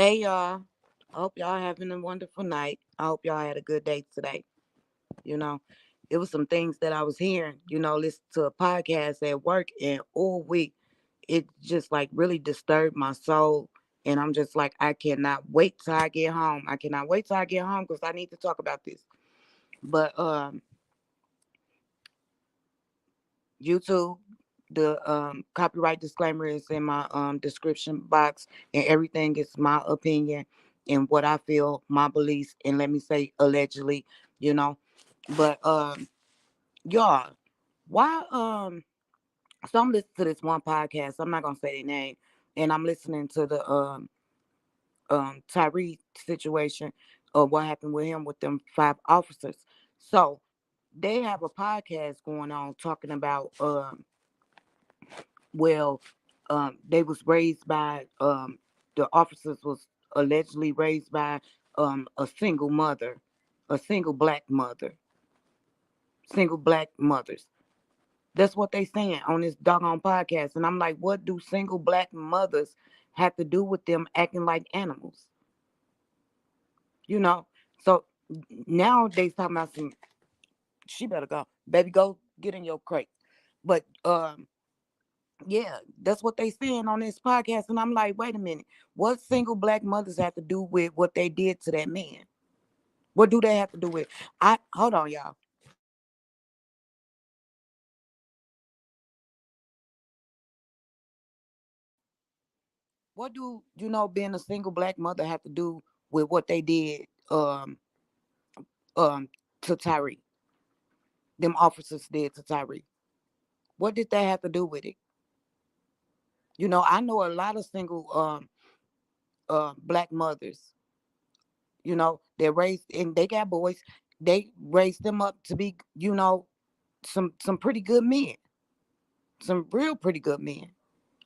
Hey y'all. I hope y'all having a wonderful night. I hope y'all had a good day today. You know, it was some things that I was hearing, listen to a podcast at work and all week. It just like really disturbed my soul. And I'm just like, I cannot wait till I get home. I cannot wait till I get home because I need to talk about this. But YouTube, the copyright disclaimer is in my description box, and everything is my opinion and what I feel, my beliefs, and let me say allegedly, you know. But y'all, why so I'm listening to this one podcast. I'm not gonna say their name, and I'm listening to the Tyre situation of what happened with him with them 5 officers. So they have a podcast going on talking about well, they was raised by the officers was allegedly raised by a single mother, a single black mothers. That's what they saying on this doggone podcast, and I'm like, what do single black mothers have to do with them acting like animals? You know, so nowadays talking about some. She better go, baby, go get in your crate. But yeah, that's what they saying on this podcast. And I'm like, wait a minute. What single black mothers have to do with what they did to that man? What do they have to do with? I hold on, y'all. What do being a single black mother have to do with what they did um to Tyree? Them officers did to Tyree. What did they have to do with it? I know a lot of single black mothers, they raised and they got boys. They raised them up to be, some pretty good men, some real pretty good men.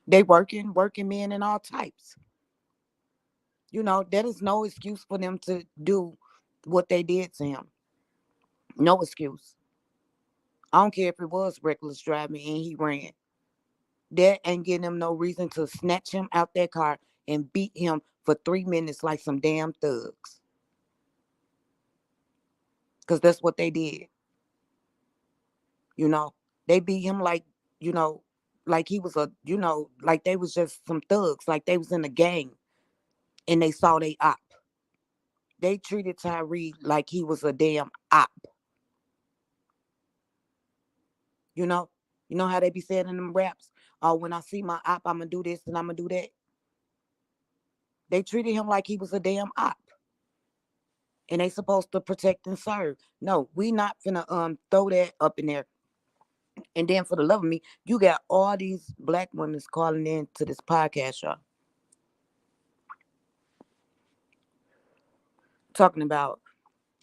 They working men and all types. That is no excuse for them to do what they did to him. No excuse. I don't care if it was reckless driving and he ran. That ain't giving them no reason to snatch him out that car and beat him for 3 minutes like some damn thugs. Cause that's what they did. You know, they beat him you know, like he was like they was just some thugs, like they was in a gang and they saw they op. They treated Tyree like he was a damn op. You know, how they be saying in them raps. Oh, when I see my op, I'ma do this and I'ma do that. They treated him like he was a damn op, and they supposed to protect and serve. No, we not finna throw that up in there. And then for the love of me, you got all these black women calling in to this podcast, y'all, talking about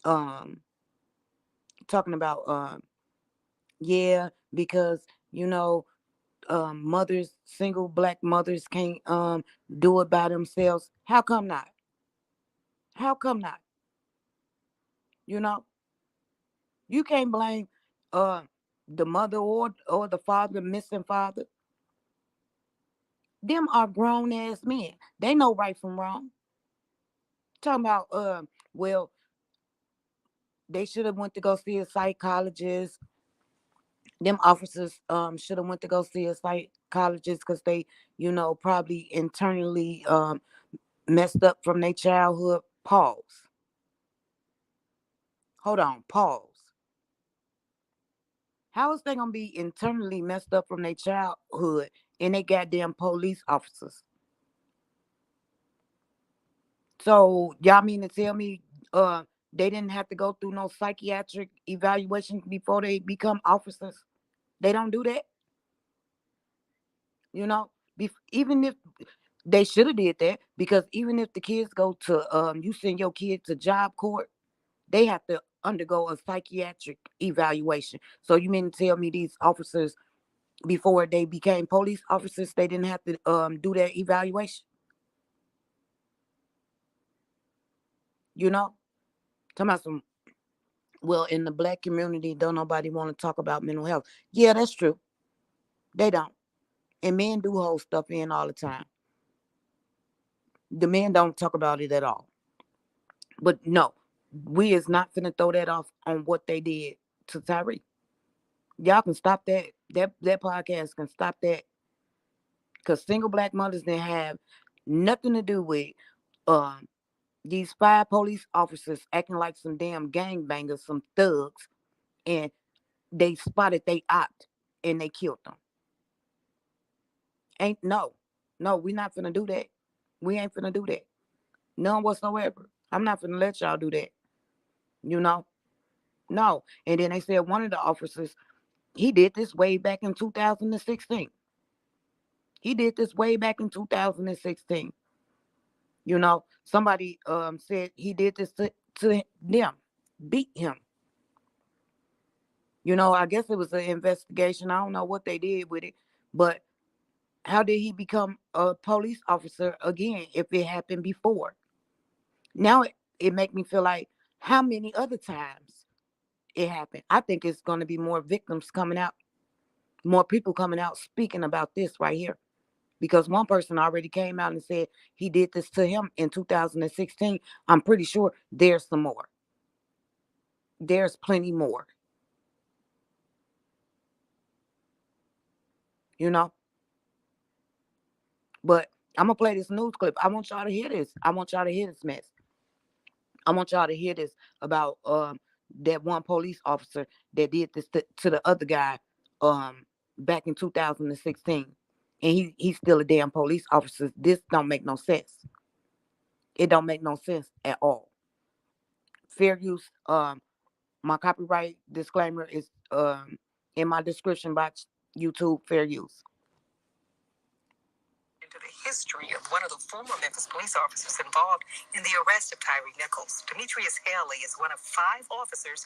um yeah, because mothers, single black mothers can't do it by themselves. How come not? How come not? You know, you can't blame uh the mother or the father, missing father. Them are grown ass men. They know right from wrong. Talking about well, they should have went to go see a psychologist. Them officers should have went to go see a psychologist because they, probably internally messed up from their childhood. Pause. Hold on, pause. How is they gonna be internally messed up from their childhood and they goddamn police officers? So y'all mean to tell me they didn't have to go through no psychiatric evaluation before they become officers? They don't do that, you know. Even if they should have did that, because even if the kids go to you send your kid to job court, they have to undergo a psychiatric evaluation. So you mean to tell me these officers before they became police officers, they didn't have to do their evaluation? You know, talking about some. Well, in the black community, don't nobody want to talk about mental health. Yeah, that's true. They don't. And men do hold stuff in all the time. The men don't talk about it at all. But no, we is not finna throw that off on what they did to Tyree. Y'all can stop that. That podcast can stop that. Cause single black mothers didn't have nothing to do with um these 5 police officers acting like some damn gangbangers, some thugs, and they spotted they opt and they killed them. Ain't no, we not finna do that. We ain't finna do that. None whatsoever. I'm not finna let y'all do that. You know? No. And then they said one of the officers, he did this way back in 2016. He did this way back in 2016. Somebody said he did this to them, beat him. I guess it was an investigation. I don't know what they did with it, but how did he become a police officer again if it happened before? Now it make me feel like how many other times it happened. I think it's going to be more victims coming out, more people coming out speaking about this right here. Because one person already came out and said he did this to him in 2016. I'm pretty sure there's some more. There's plenty more, you know. But I'm gonna play this news clip. I want y'all to hear this. I want y'all to hear this mess. I want y'all to hear this about that one police officer that did this to the other guy back in 2016. And he's still a damn police officer. This don't make no sense. It don't make no sense at all. Fair use. My copyright disclaimer is in my description box. YouTube, fair use. Into the history of one of the former Memphis police officers involved in the arrest of Tyre Nichols. Demetrius Haley is one of 5 officers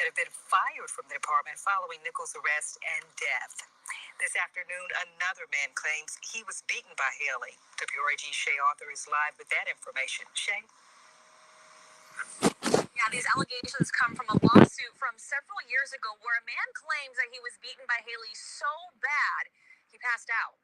that have been fired from the department following Nichols' arrest and death. This afternoon, another man claims he was beaten by Haley. WRAG Shay Arthur is live with that information. Shay? Yeah, these allegations come from a lawsuit from several years ago where a man claims that he was beaten by Haley so bad he passed out.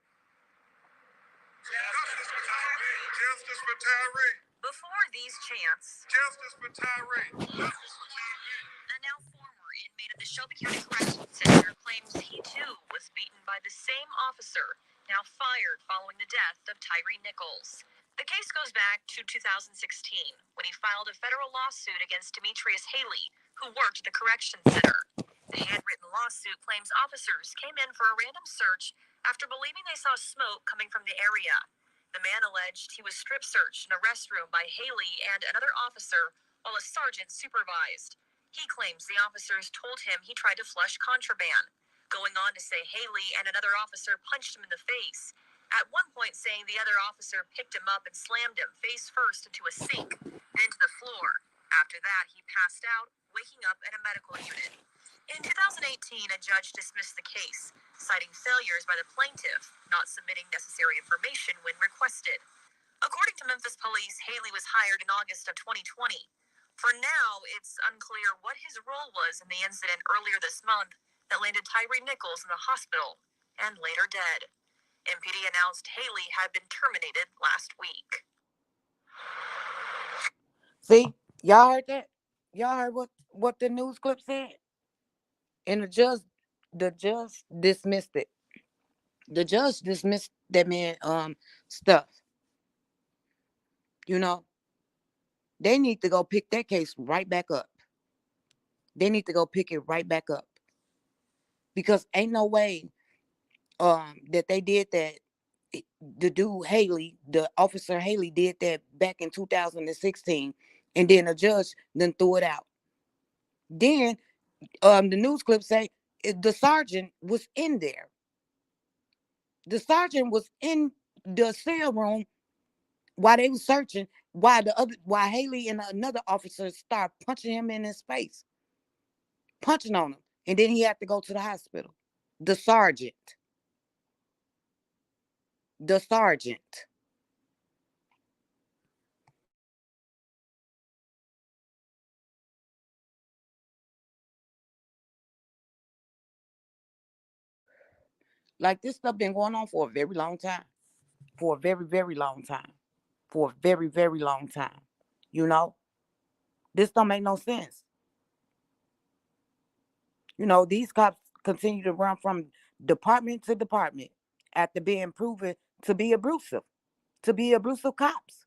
Justice for Tyre. Justice for Tyre. Before these chants, Justice for Tyre. Justice for Tyre. a now former inmate of the Shelby County Correctional Center claims he too was beaten by the same officer, now fired following the death of Tyre Nichols. The case goes back to 2016 when he filed a federal lawsuit against Demetrius Haley, who worked at the correction center. The handwritten lawsuit claims officers came in for a random search after believing they saw smoke coming from the area. The man alleged he was strip searched in a restroom by Haley and another officer while a sergeant supervised. He claims the officers told him he tried to flush contraband, going on to say Haley and another officer punched him in the face, at one point saying the other officer picked him up and slammed him face first into a sink, then to the floor. After that, he passed out, waking up in a medical unit. In 2018, a judge dismissed the case, citing failures by the plaintiff, not submitting necessary information when requested. According to Memphis police, Haley was hired in August of 2020. For now, it's unclear what his role was in the incident earlier this month that landed Tyre Nichols in the hospital and later dead. MPD announced Haley had been terminated last week. See, y'all heard that? Y'all heard what the news clip said? And the judge dismissed it. The judge dismissed that man stuff. You know, they need to go pick that case right back up. They need to go pick it right back up. Because ain't no way that they did that. The dude Haley, the officer Haley did that back in 2016, and then the judge then threw it out. Then the news clip say the sergeant was in there. The sergeant was in the cell room while they was searching, while Haley and another officer start punching him in his face, punching on him, and then he had to go to the hospital. The sergeant, the sergeant. Like this stuff been going on for a very long time, for a very very long time. for a very, very long time. You know, this don't make no sense. These cops continue to run from department to department after being proven to be abusive, cops.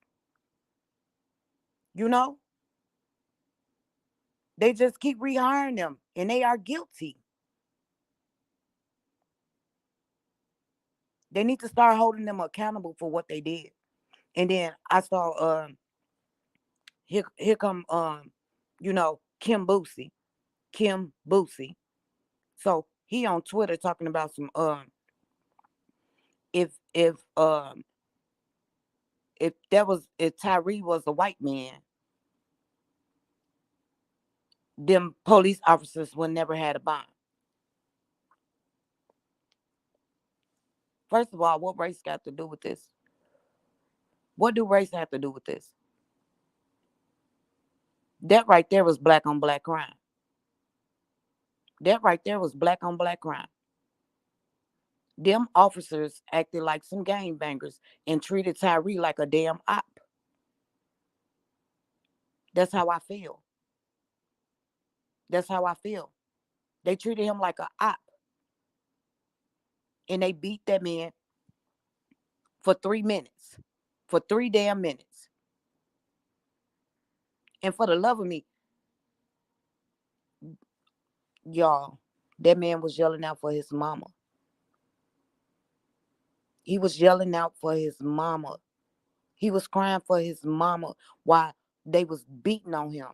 You know, they just keep rehiring them and they are guilty. They need to start holding them accountable for what they did. And then I saw here come Kim Boosie. Kim Boosie. So he on Twitter talking about some if if um if Tyree was a white man, them police officers would never had a bond. First of all, what race got to do with this? What do race have to do with this? That right there was black on black crime. That right there was black on black crime. Them officers acted like some gangbangers and treated Tyree like a damn op. That's how I feel. That's how I feel. They treated him like a op and they beat that man for 3 minutes. For 3 damn minutes. And for the love of me, y'all, that man was yelling out for his mama. He was yelling out for his mama. He was crying for his mama while they was beating on him.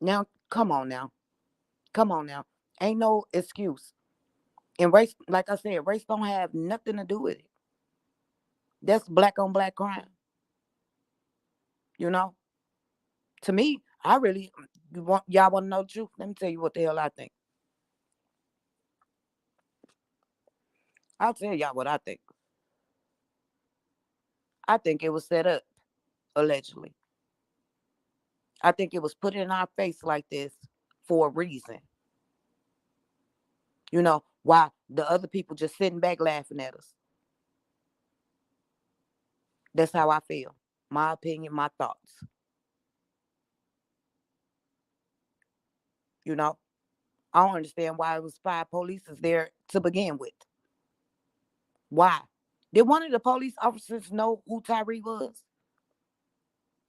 Now, come on now. Come on now. Ain't no excuse. And race, like I said, race don't have nothing to do with it. That's black on black crime. You know? To me, I really y'all want to know the truth? Let me tell you what the hell I think. I'll tell y'all what I think. I think it was set up, allegedly. I think it was put in our face like this for a reason. While the other people just sitting back laughing at us. That's how I feel. My opinion, my thoughts. You know, I don't understand why it was 5 police there to begin with. Why? Did one of the police officers know who Tyree was?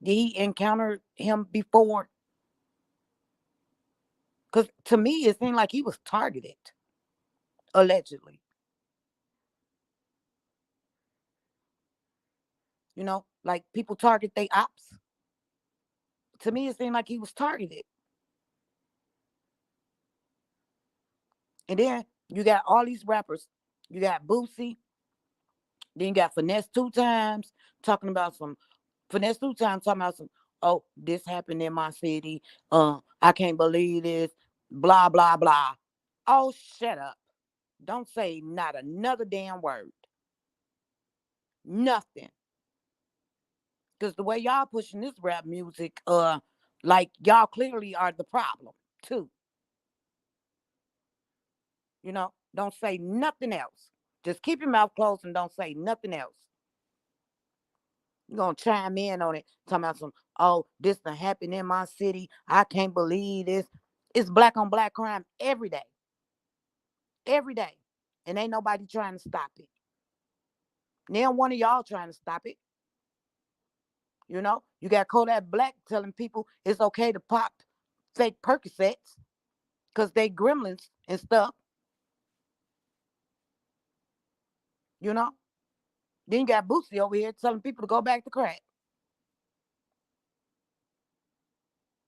Did he encounter him before? Because to me, it seemed like he was targeted, allegedly. Like people target they ops. To me, it seemed like he was targeted. And then you got all these rappers. You got Boosie. Then you got Finesse 2 Times talking about some Finesse 2 Times talking about some, oh, this happened in my city. I can't believe this. Blah, blah, blah. Oh, shut up. Don't say not another damn word. Nothing. Because the way y'all pushing this rap music, like y'all clearly are the problem, too. Don't say nothing else. Just keep your mouth closed and don't say nothing else. You're going to chime in on it, talking about some, oh, this done happened in my city. I can't believe this. It's black on black crime every day. Every day. And ain't nobody trying to stop it. Now one of y'all trying to stop it. You got Kodak Black telling people it's okay to pop fake Percocets because they gremlins and stuff. You know? Then you got Boosie over here telling people to go back to crack.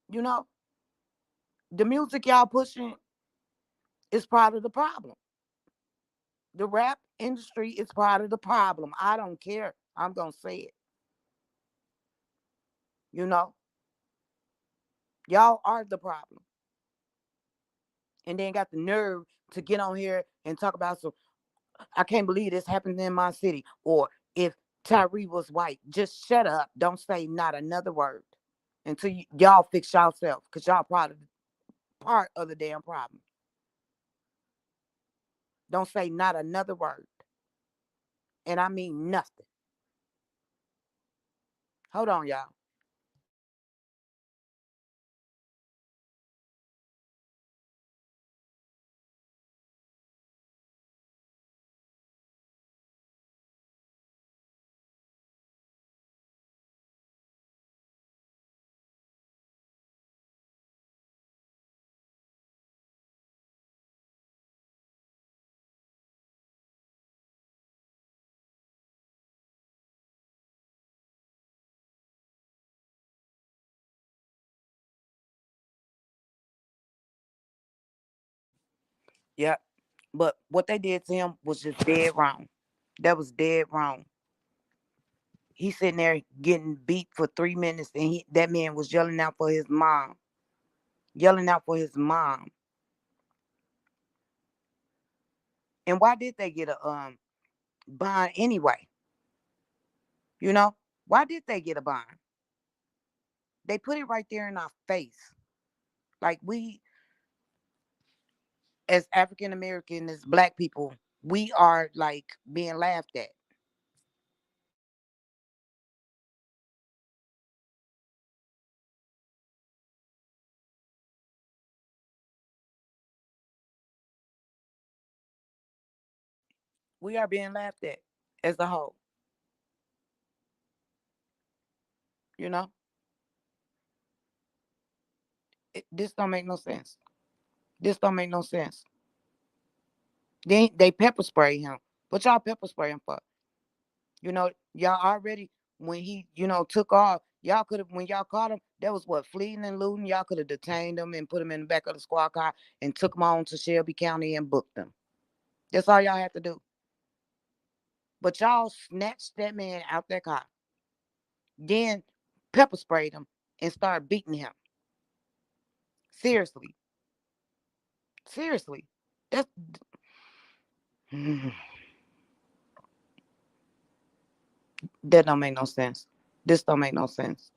You know? The music y'all pushing is part of the problem. The rap industry is part of the problem. I don't care. I'm going to say it. You know? Y'all are the problem. And then got the nerve to get on here and talk about some, I can't believe this happened in my city. Or if Tyree was white, just shut up. Don't say not another word until y'all fix yourself, because y'all part of the damn problem. Don't say not another word. And I mean nothing. Hold on, y'all. Yep. But what they did to him was just dead wrong. That was dead wrong. He's sitting there getting beat for 3 minutes, and that man was yelling out for his mom. Yelling out for his mom. And why did they get a bond anyway? You know? Why did they get a bond? They put it right there in our face. Like we as African American, as black people, we are like being laughed at. We are being laughed at as a whole. You know? This don't make no sense. This don't make no sense. They pepper spray him. What y'all pepper spray him for? Y'all already when he, took off, y'all could have when y'all caught him, that was what, fleeing and looting. Y'all could have detained him and put him in the back of the squad car and took him on to Shelby County and booked him. That's all y'all have to do. But y'all snatched that man out that car, then pepper sprayed him and started beating him. Seriously. Seriously. That's that don't make no sense. This don't make no sense.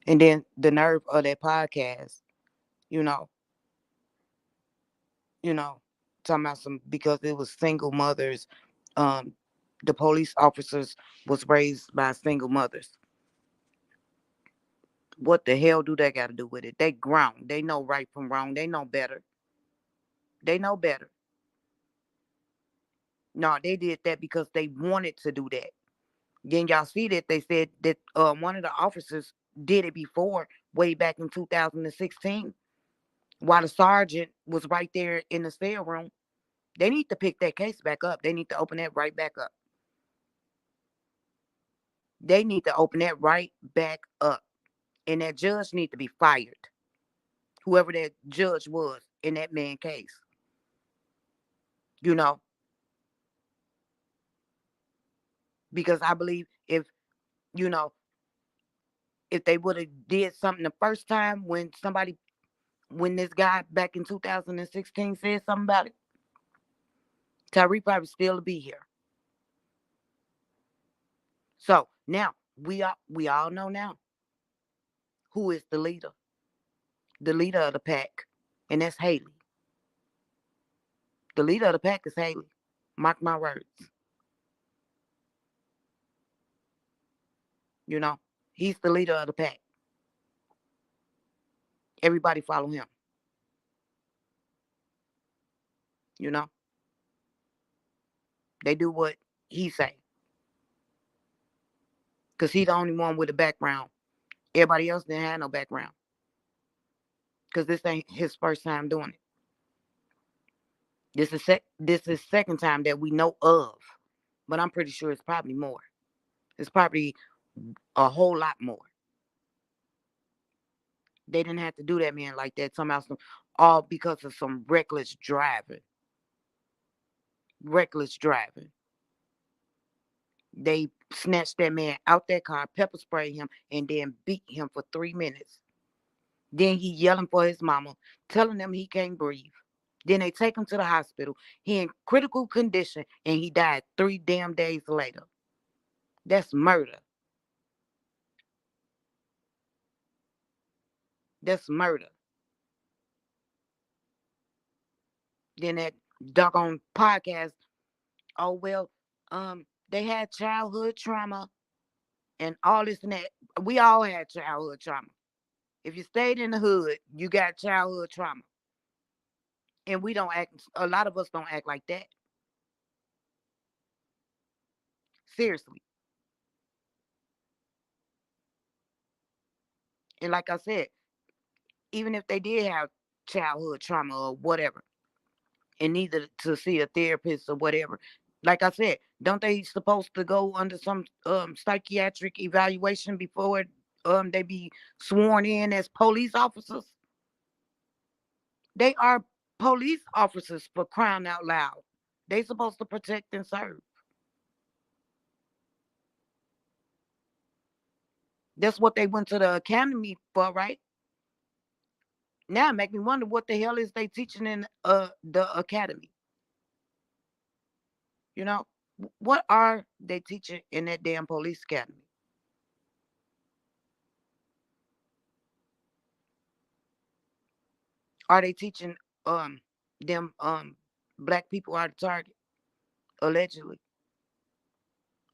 And then the nerve of that podcast, you know, you know, talking about some because it was single mothers. Um, the police officers was raised by single mothers. What the hell do they got to do with it? They grown. They know right from wrong. They know better. They know better. No, they did that because they wanted to do that. Then y'all see that they said that one of the officers did it before, way back in 2016, while the sergeant was right there in the cell room. They need to pick that case back up. They need to open that right back up. They need to open that right back up. And that judge need to be fired. Whoever that judge was in that man case. You know, because I believe you know, if they would have did something the first time when this guy back in 2016 said something about it, Tyree probably still be here. So now we all know now who is the leader. The leader of the pack. And that's Haley. The leader of the pack is Haley. Mark my words. You know, he's the leader of the pack. Everybody follow him. You know, they do what he say because he the only one with a background. Everybody else didn't have no background because this ain't his first time doing it. This is second time that we know of, but I'm pretty sure it's probably more. It's probably a whole lot more. They didn't have to do that man like that. Somehow, all because of some reckless driving. Reckless driving. They snatched that man out that car, pepper sprayed him, and then beat him for 3 minutes. Then he yelling for his mama, telling them he can't breathe. Then they take him to the hospital. He in critical condition, and he died 3 damn days later. That's murder. That's murder. Then that doggone podcast. Oh well, they had childhood trauma and all this and that. We all had childhood trauma. If you stayed in the hood, you got childhood trauma. And we don't act, a lot of us don't act like that. Seriously. And like I said, even if they did have childhood trauma or whatever, and needed to see a therapist or whatever, like I said, don't they supposed to go under some psychiatric evaluation before they be sworn in as police officers? They are police officers for crying out loud. They supposed to protect and serve. That's what they went to the academy for, right? Now it make me wonder what the hell is they teaching in the academy. You know, what are they teaching in that damn police academy? Are they teaching them black people are the target? Allegedly,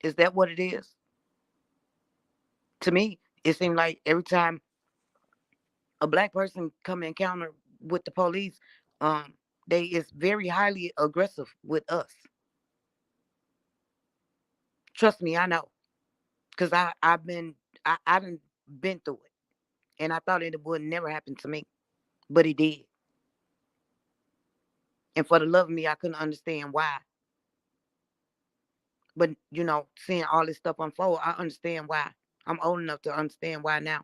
is that what it is? To me, it seemed like every time a black person come encounter with the police, um, they is very highly aggressive with us. Trust me, I know, cause I done been through it, and I thought it would never happen to me, but it did. And for the love of me, I couldn't understand why. But seeing all this stuff unfold, I understand why. I'm old enough to understand why now.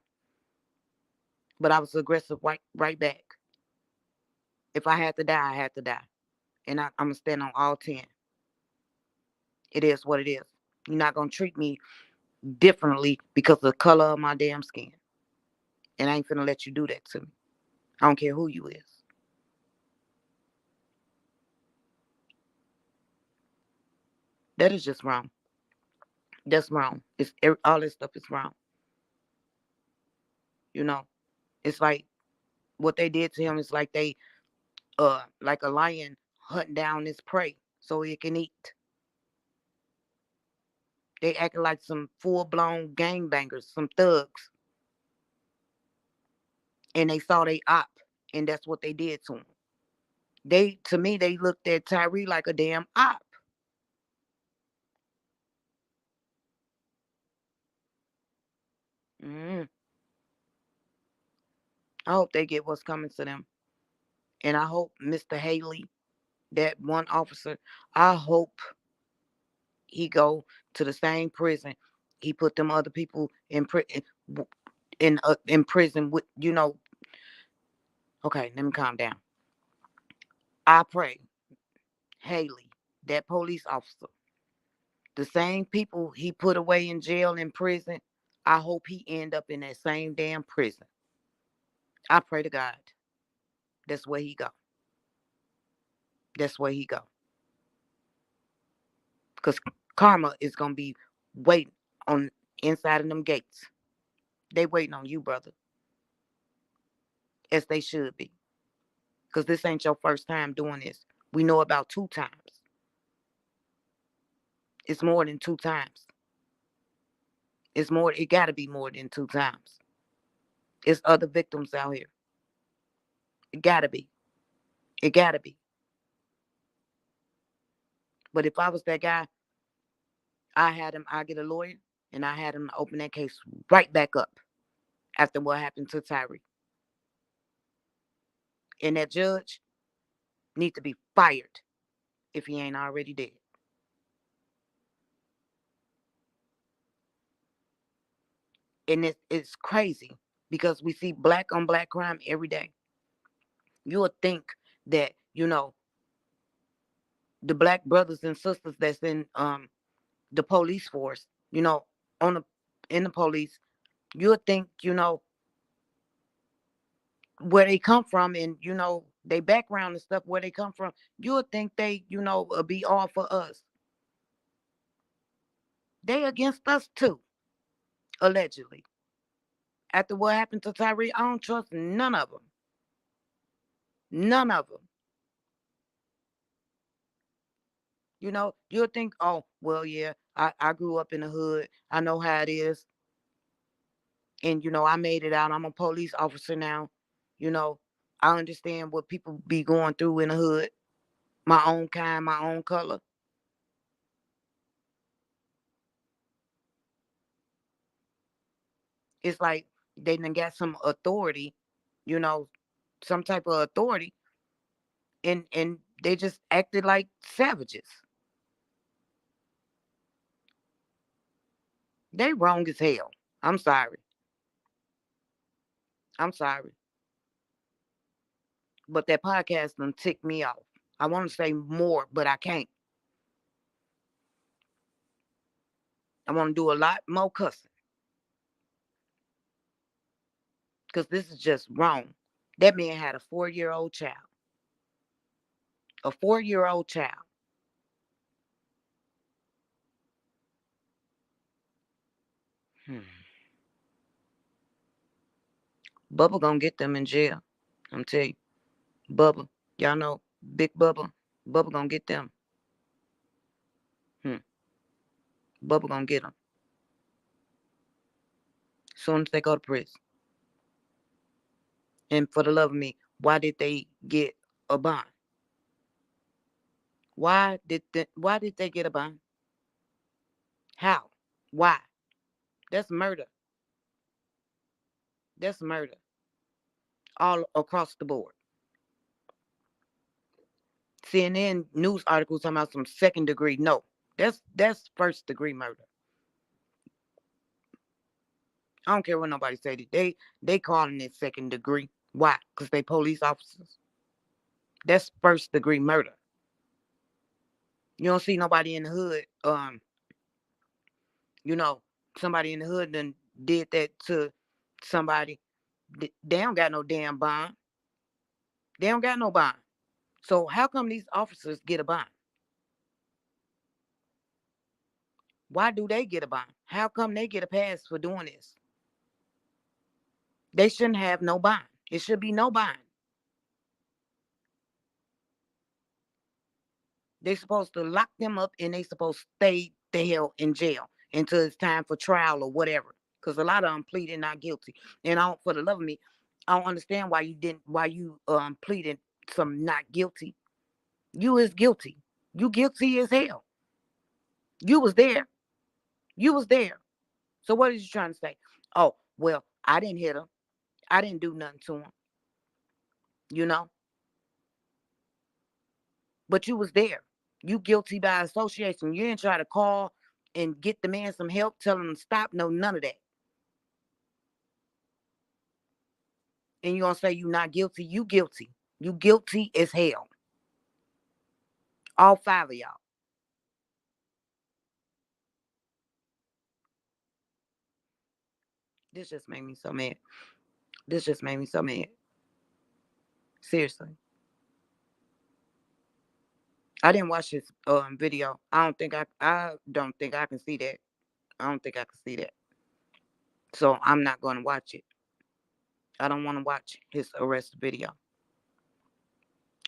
But I was aggressive right back. If I had to die, I had to die, and I'm gonna stand on all 10. It is what it is. You're not gonna treat me differently because of the color of my damn skin, and I ain't finna let you do that to me. I don't care who you is. That is just wrong. That's wrong. All this stuff is wrong. You know, it's like what they did to him is like they like a lion hunting down its prey so it can eat. They acting like some full blown gangbangers, some thugs, and they saw they op, and that's what they did to him. To me, they looked at Tyree like a damn op. Mm. I hope they get what's coming to them, and I hope Mr. Haley, that one officer, I hope he go to the same prison he put them other people in prison with. Okay, let me calm down. I pray Haley, that police officer, the same people he put away in jail and prison, I hope he end up in that same damn prison. I pray to God. That's where he go. That's where he go. Because karma is gonna be waiting on inside of them gates. They waiting on you, brother, as they should be. Because this ain't your first time doing this. We know about 2 times. It's more than 2 times. It's more. It gotta be more than 2 times. It's other victims out here. It gotta be. It gotta be. But if I was that guy, I get a lawyer and I had him open that case right back up after what happened to Tyree. And that judge needs to be fired if he ain't already dead. And it's crazy because we see black on black crime every day. You would think that, the black brothers and sisters that's in the police force, on the in the police, you would think, where they come from and their background and stuff, where they come from, you would think they be all for us. They against us too, allegedly. After what happened to Tyree, I don't trust none of them. None of them. You'll think, oh, well, yeah, I grew up in the hood. I know how it is. And, I made it out. I'm a police officer now. You know, I understand what people be going through in the hood. My own kind, my own color. It's like they done got some authority, you know, some type of authority, and they just acted like savages. They wrong as hell. I'm sorry. I'm sorry. But that podcast done ticked me off. I want to say more, but I can't. I want to do a lot more cussing because this is just wrong. That man had a 4-year-old child. A 4-year-old child. Hmm. Bubba gonna get them in jail. I'm tell you. Bubba. Y'all know Big Bubba. Bubba gonna get them. Hmm. Bubba gonna get them. Soon as they go to prison. And for the love of me, why did they get a bond? Why did they get a bond? How? Why? That's murder. That's murder. All across the board. CNN news articles talking about some second degree. No. That's first degree murder. I don't care what nobody say. They calling it second degree. Why? Because they police officers. That's first degree murder. You don't see nobody in the hood. You know, somebody in the hood done did that to somebody. They don't got no damn bond. They don't got no bond. So how come these officers get a bond? Why do they get a bond? How come they get a pass for doing this? They shouldn't have no bond. It should be no bond. They supposed to lock them up and they supposed to stay the hell in jail until it's time for trial or whatever. Because a lot of them pleaded not guilty. And I don't, for the love of me, I don't understand why you pleaded some not guilty. You is guilty. You guilty as hell. You was there. You was there. So what is you trying to say? Oh, well, I didn't hit him. I didn't do nothing to him, you know? But you was there. You guilty by association. You didn't try to call and get the man some help, tell him to stop. No, none of that. And you gonna say you not guilty? You guilty. You guilty as hell. All 5 of y'all. This just made me so mad. This just made me so mad. Seriously. I didn't watch this video. I don't think I can see that. I don't think I can see that. So I'm not gonna watch it. I don't want to watch his arrest video.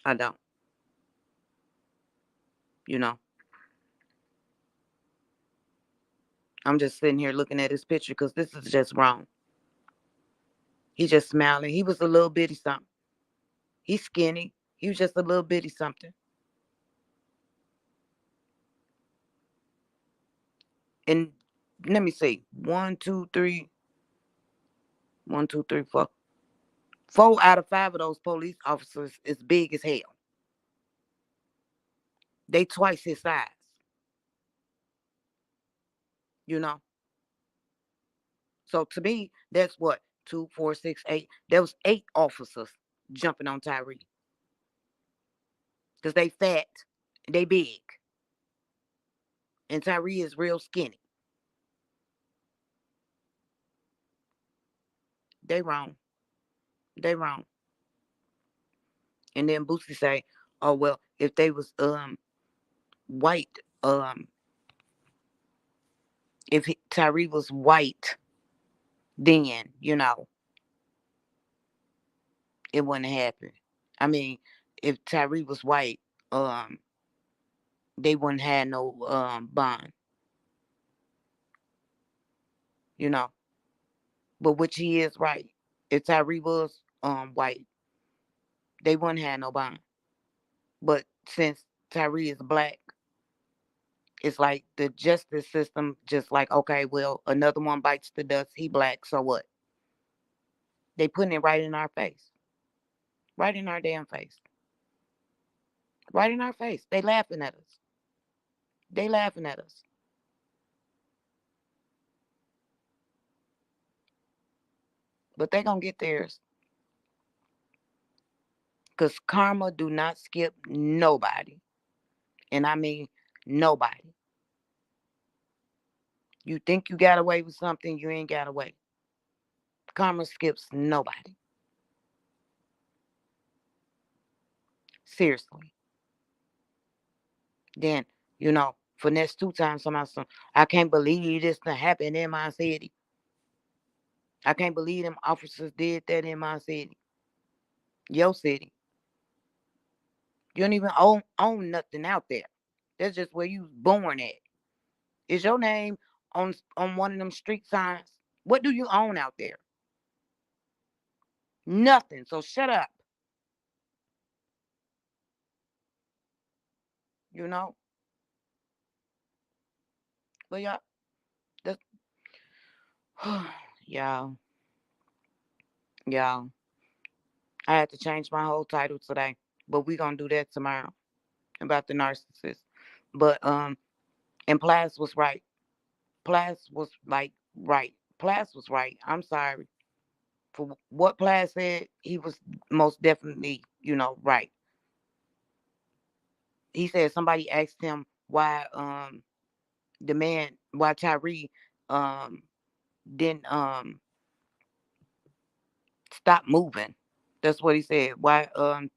I don't. You know. I'm just sitting here looking at his picture because this is just wrong. He just smiling. He was a little bitty something. He's skinny. He was just a little bitty something. And let me see. One, two, three. 1, 2, 3, 4. 4 out of 5 of those police officers is big as hell. They twice his size. You know. So to me, that's what 2, 4, 6, 8. There was 8 officers jumping on Tyree because they fat, they big, and Tyree is real skinny. They wrong. They wrong. And then Boosie say, "Oh well, if they was white, if Tyree was white, then it wouldn't happen. I mean, if Tyree was white, um, they wouldn't have no bond, you know. But which he is right. If Tyree was white, they wouldn't have no bond. But since Tyree is black, it's like the justice system just like, okay, well, another one bites the dust, he black, so what? They putting it right in our face. Right in our damn face. Right in our face. They laughing at us. They laughing at us. But they gonna get theirs. Cause karma do not skip nobody. And I mean nobody. You think you got away with something, you ain't got away. Karma skips nobody. Seriously. Then, finesse two times somebody some I can't believe this to happen in my city. I can't believe them officers did that in my city. Your city. You don't even own nothing out there. That's just where you was born at. Is your name on one of them street signs? What do you own out there? Nothing. So shut up. You know? But y'all, that's, y'all, y'all. I had to change my whole title today, but we gonna do that tomorrow about the narcissist. But and Plas was right. Plas was like right. Plas was right. I'm sorry for what Plas said. He was most definitely, right. He said somebody asked him why Tyree um didn't stop moving. That's what he said. Why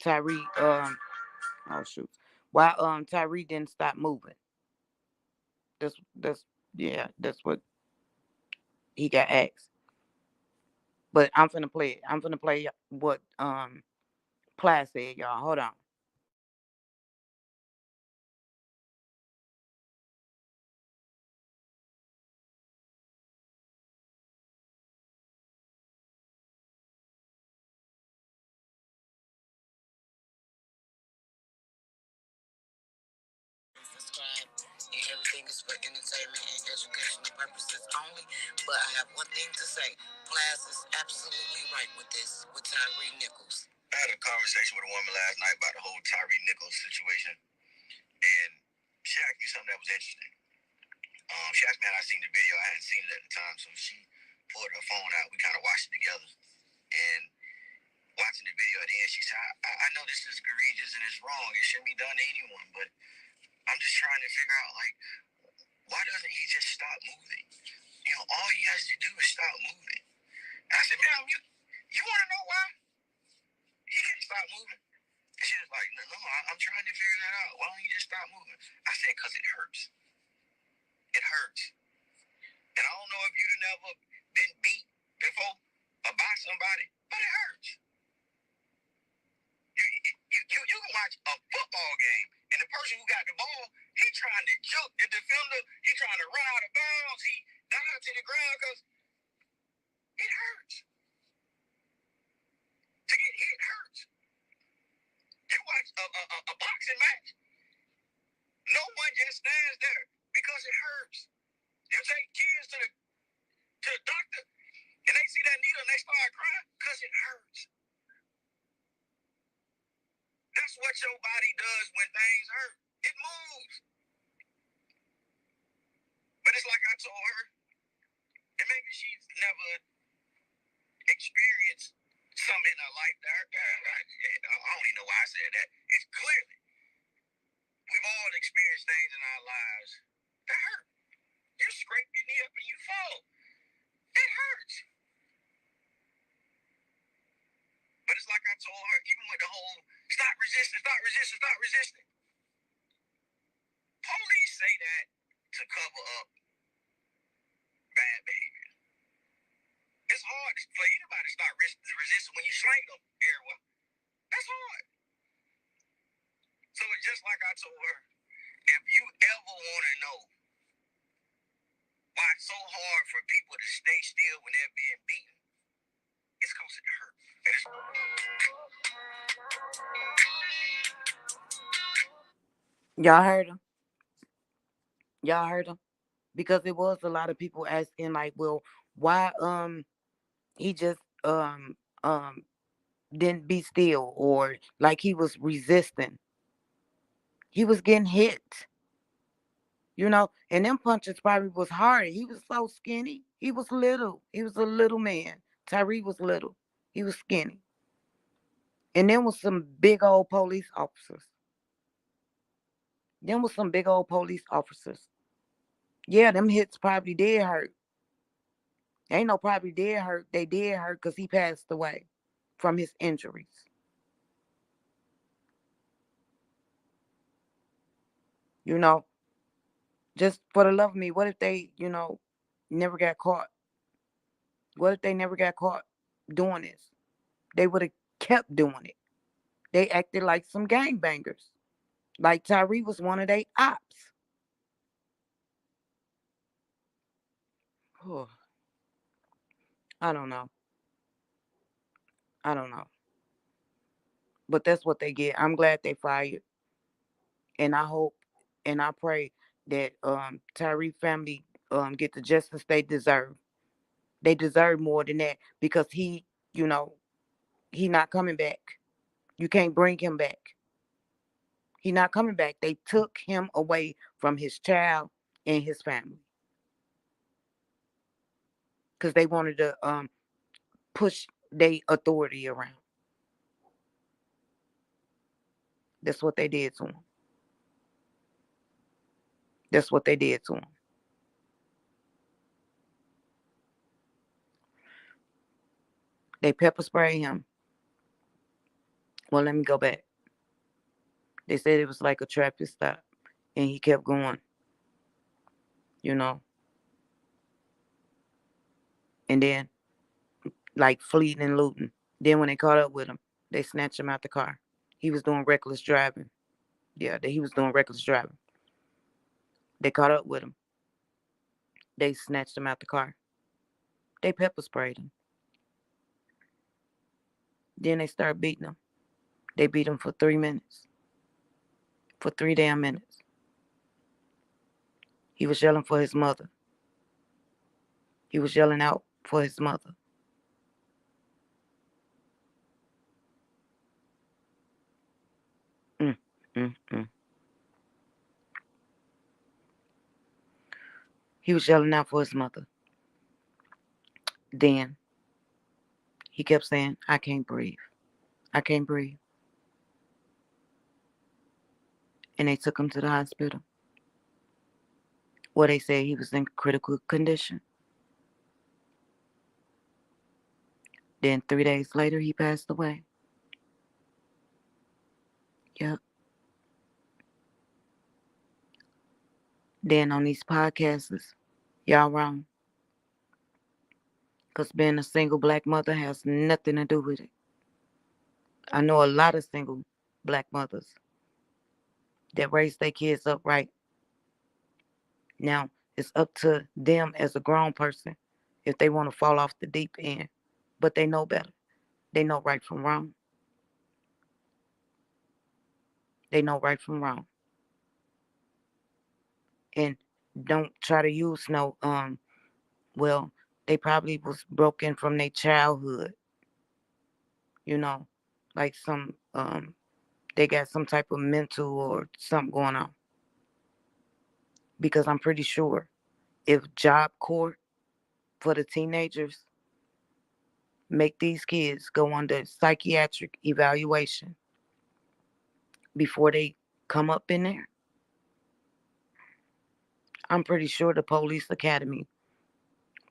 Tyree oh shoot. Why Tyree didn't stop moving. That's yeah, that's what he got asked. But I'm finna play it. I'm finna play what Ply said, y'all. Hold on. Subscribe, and everything is for entertainment and educational purposes only. But I have one thing to say. Plas is absolutely right with this, with Tyre Nichols. I had a conversation with a woman last night about the whole Tyre Nichols situation, and she asked me something that was interesting. She asked me had I seen the video. I hadn't seen it at the time, so she pulled her phone out. We kind of watched it together, and watching the video at the end, she said, I know this is egregious and it's wrong. It shouldn't be done to anyone, but I'm just trying to figure out, like, why doesn't he just stop moving? All he has to do is stop moving. And I said, ma'am, you want to know why he can't stop moving? And she was like, no, I'm trying to figure that out. Why don't you just stop moving? I said, because it hurts. It hurts. And I don't know if you've never been beat before or by somebody, but it hurts. You can watch a football game, and the person who got the ball, he trying to juke the defender, he trying to run out of bounds, he dive to the ground because it hurts. To get hit hurts. You watch a boxing match, no one just stands there because it hurts. You take kids to the doctor, and they see that needle and they start crying because it hurts. That's what your body does when things hurt. It moves. But it's like I told her, and maybe she's never experienced something in her life that hurt. I don't even know why I said that. It's clearly we've all experienced things in our lives that hurt. You scrape your knee up and you fall. It hurts. But it's like I told her, even with the whole stop resisting, stop resisting, stop resisting. Police say that to cover up bad behavior. It's hard for anybody to start resisting when you slang them everywhere. That's hard. So it's just like I told her, if Why it's so hard for people to stay still when they're being beaten? It's because it hurt. Y'all heard him. Y'all heard him. Because it was a lot of people asking like, well, why he just didn't be still, or like he was resisting. He was getting hit, and them punches probably was hard. He was so skinny. He was little. He was a little man. Tyre was little. He was skinny. And then was some big old police officers. Then was some big old police officers. Yeah, them hits probably did hurt. Ain't no probably did hurt. They did hurt because he passed away from his injuries. You know, just for the love of me, what if they, never got caught? What if they never got caught doing this? They would have kept doing it. They acted like some gangbangers. Like Tyre was one of their ops. Oh, I don't know. I don't know. But that's what they get. I'm glad they fired. And I hope and I pray that Tyre family get the justice they deserve. They deserve more than that because you know, he not coming back. You can't bring him back. He not coming back. They took him away from his child and his family because they wanted to push their authority around. That's what they did to him. That's what they did to him. They pepper spray him. Well, let me go back. They said it was like a traffic stop, and he kept going. You know, and then like fleeing and looting. Then when they caught up with him, they snatched him out the car. He was doing reckless driving. Yeah, he was doing reckless driving. They caught up with him. They snatched him out the car. They pepper sprayed him. Then they started beating him. They beat him for 3 minutes. For 3 damn minutes. He was yelling for his mother. He was yelling out for his mother. Mm, mm, mm. He was yelling out for his mother. Then he kept saying, I can't breathe. I can't breathe. And they took him to the hospital where they said he was in critical condition. Then 3 days later, he passed away. Yep. Then on these podcasts, y'all wrong. Because being a single black mother has nothing to do with it. I know a lot of single black mothers that raise their kids up right. Now, it's up to them as a grown person if they want to fall off the deep end. But they know better. They know right from wrong. They know right from wrong. And don't try to use no, well, they probably was broken from their childhood, you know, like they got some type of mental or something going on. Because I'm pretty sure if Job Corps for the teenagers make these kids go under psychiatric evaluation before they come up in there, I'm pretty sure the police academy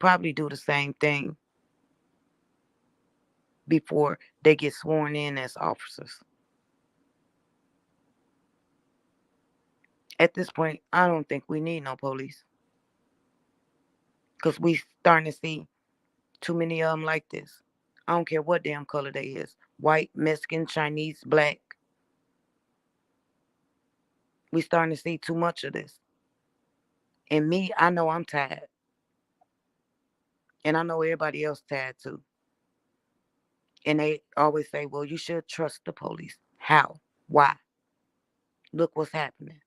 probably do the same thing before they get sworn in as officers. At this point, I don't think we need no police because we starting to see too many of them like this. I don't care what damn color they is. White, Mexican, Chinese, black. We starting to see too much of this. And me, I know I'm tired. And I know everybody else tired too. And they always say, well, you should trust the police. How? Why? Look what's happening.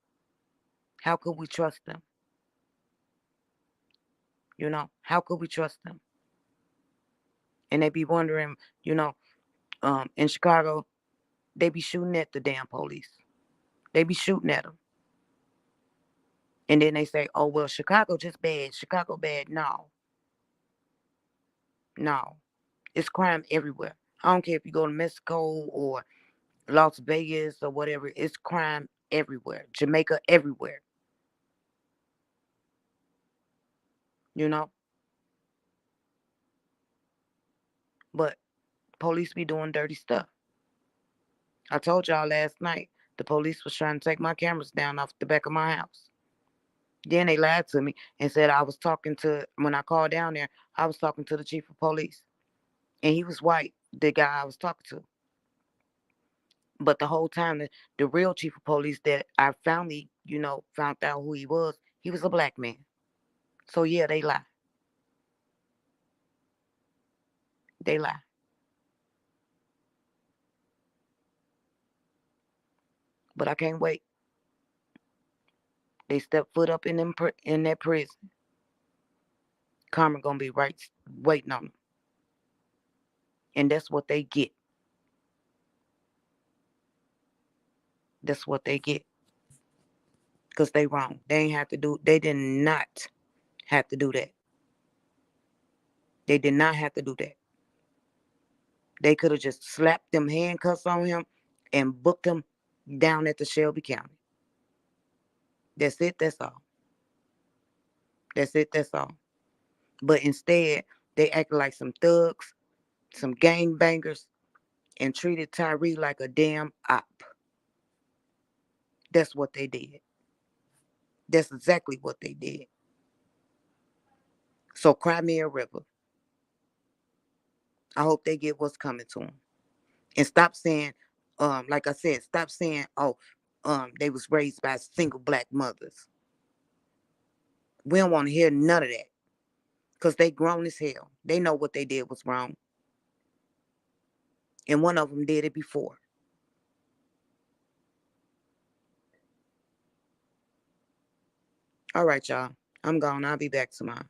How could we trust them? How could we trust them? And they be wondering, you know, in Chicago, they be shooting at the damn police. They be shooting at them. And then they say, oh, well, Chicago just bad. Chicago bad. No, no. It's crime everywhere. I don't care if you go to Mexico or Las Vegas or whatever. It's crime everywhere. Jamaica, everywhere. You know? But police be doing dirty stuff. I told y'all last night the police was trying to take my cameras down off the back of my house. Then they lied to me and said when I called down there, I was talking to the chief of police. And he was white, the guy I was talking to. But the whole time, the real chief of police that I finally, found out who he was a black man. So yeah, they lie. They lie. But I can't wait. They step foot up in that prison. Karma gonna be right waiting on them. And that's what they get. That's what they get. Because they wrong. They did not have to do that. They did not have to do that. They could have just slapped them handcuffs on him and booked him down at the Shelby County. That's it. That's all. That's it. That's all. But instead, they acted like some thugs, some gangbangers, and treated Tyree like a damn op. That's what they did. That's exactly what they did. So cry me a river. I hope they get what's coming to them. And stop saying, like I said, stop saying, oh, they was raised by single black mothers. We don't want to hear none of that. Because they grown as hell. They know what they did was wrong. And one of them did it before. All right, y'all. I'm gone. I'll be back tomorrow.